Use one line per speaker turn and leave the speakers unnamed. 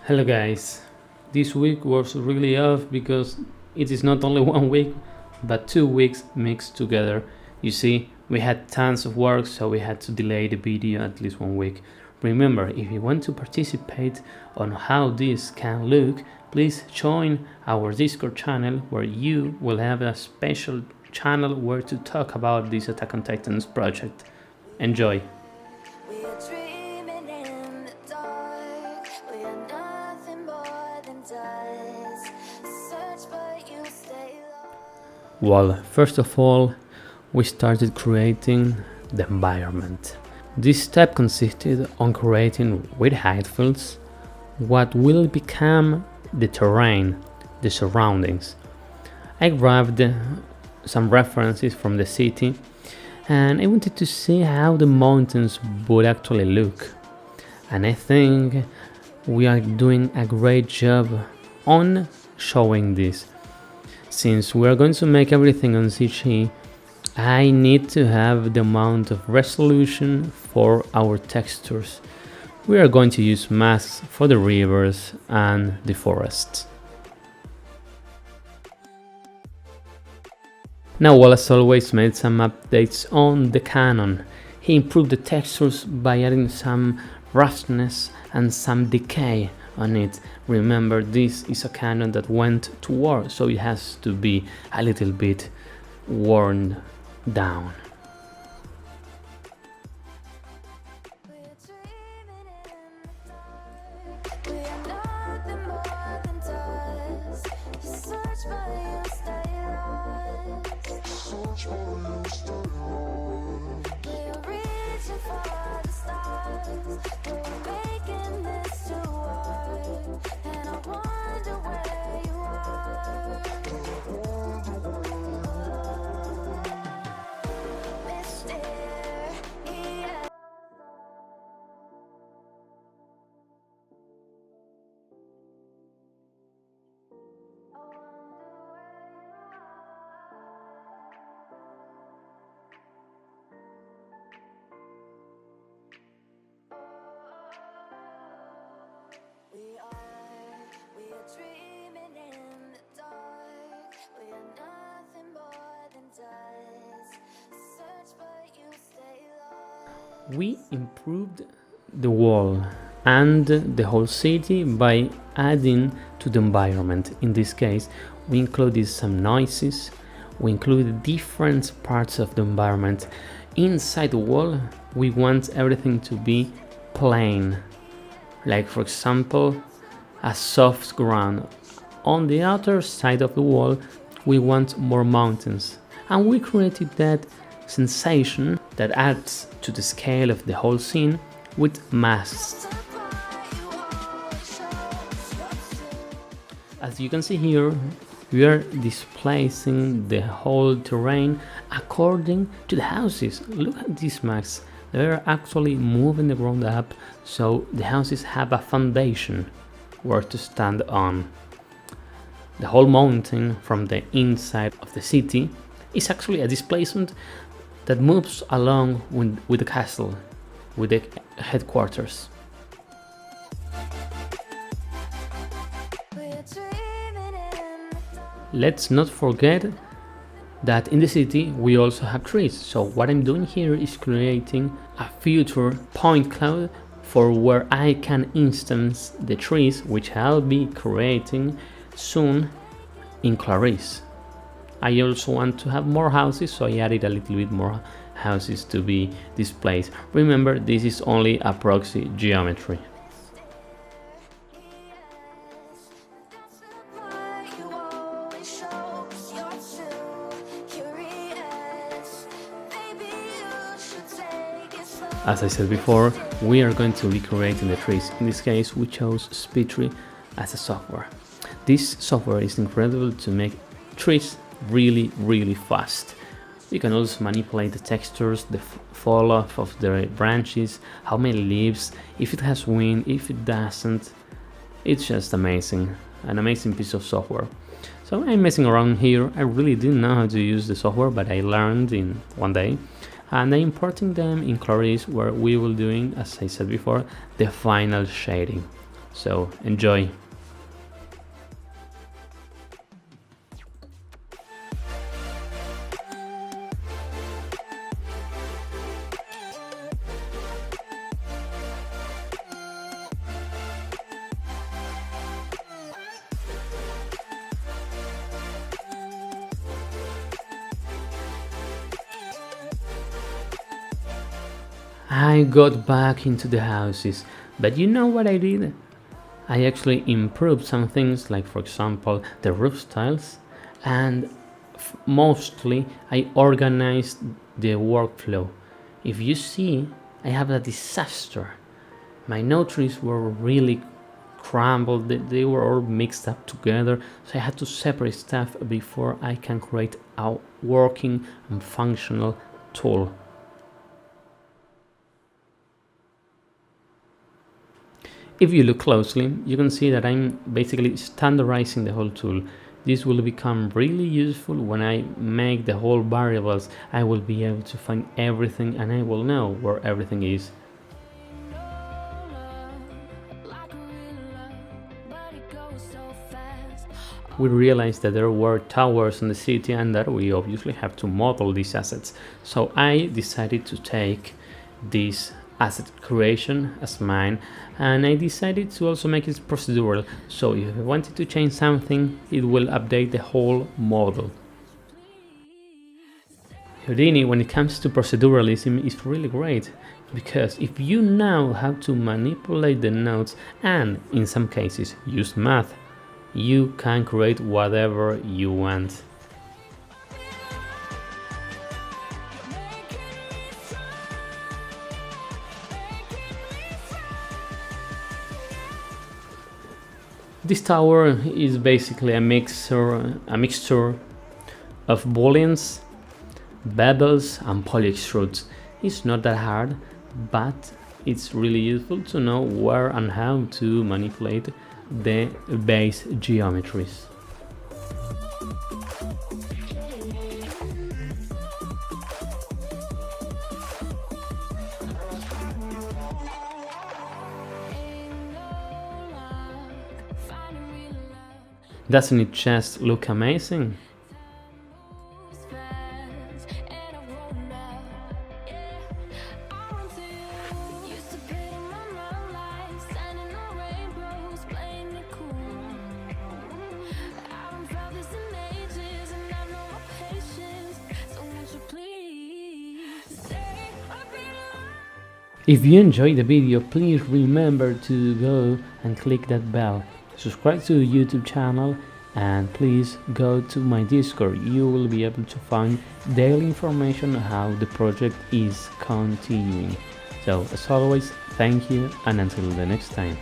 Hello guys, this week was really off because it is not only 1 week but 2 weeks mixed together. You see, we had tons of work, so we had to delay the video at least 1 week. Remember, if you want to participate on how this can look, please join our Discord channel where you will have a special channel where to talk about this Attack on Titans project. Enjoy! Well, first of all, we started creating the environment. This step consisted on creating with height fields what will become the terrain, the surroundings. I grabbed some references from the city and I wanted to see how the mountains would actually look. And I think we are doing a great job on showing this. Since we are going to make everything on CG, I need to have the amount of resolution for our textures. We are going to use masks for the rivers and the forests. Now, well, as always, made some updates on the canon. He improved the textures by adding some roughness and some decay on it. Remember, this is a cannon that went to war, so it has to be a little bit worn down. We improved the wall and the whole city by adding to the environment. In this case, we included some noises, we included different parts of the environment. Inside the wall, we want everything to be plain, like for example, a soft ground. On the outer side of the wall, we want more mountains, and we created that sensation that adds to the scale of the whole scene with masks. As you can see here, we are displacing the whole terrain according to the houses. Look at these masks, they're actually moving the ground up, so the houses have a foundation where to stand on. The whole mountain from the inside of the city is actually a displacement that moves along with the castle, with the headquarters. Let's not forget that in the city we also have trees, so what I'm doing here is creating a future point cloud for where I can instance the trees, which I'll be creating soon in Clarice. I also want to have more houses, so I added a little bit more houses to be displayed. Remember, this is only a proxy geometry. As I said before, we are going to be creating the trees. In this case, we chose speedtree as a software. This software is incredible to make trees really fast. You can also manipulate the textures, the fall off of the branches, how many leaves, if it has wind, if it doesn't. It's just amazing, an amazing piece of software. So I'm messing around here. I really didn't know how to use the software, but I learned in one day. And I'm importing them in Clarice, where we will doing, as I said before, the final shading. So enjoy. I got back into the houses, but you know what I did? I actually improved some things, like for example the roof tiles, and mostly I organized the workflow. If you see, I have a disaster. My note trees were really crumbled, they were all mixed up together, so I had to separate stuff before I can create a working and functional tool. If you look closely, you can see that I'm basically standardizing the whole tool. This will become really useful when I make the whole variables. I will be able to find everything and I will know where everything is. We realized that there were towers in the city and that we obviously have to model these assets. So I decided to take this asset creation as mine, and I decided to also make it procedural, so if I wanted to change something it will update the whole model. Houdini, when it comes to proceduralism, is really great, because if you know how to manipulate the nodes and in some cases use math, you can create whatever you want. This tower is basically a mixture of booleans, bevels and polyextrudes. It's not that hard, but it's really useful to know where and how to manipulate the base geometries. Doesn't it just look amazing? If you enjoyed the video, please remember to go and click that bell. Subscribe to the YouTube channel and please go to my Discord. You will be able to find daily information on how the project is continuing. So as always, thank you and until the next time.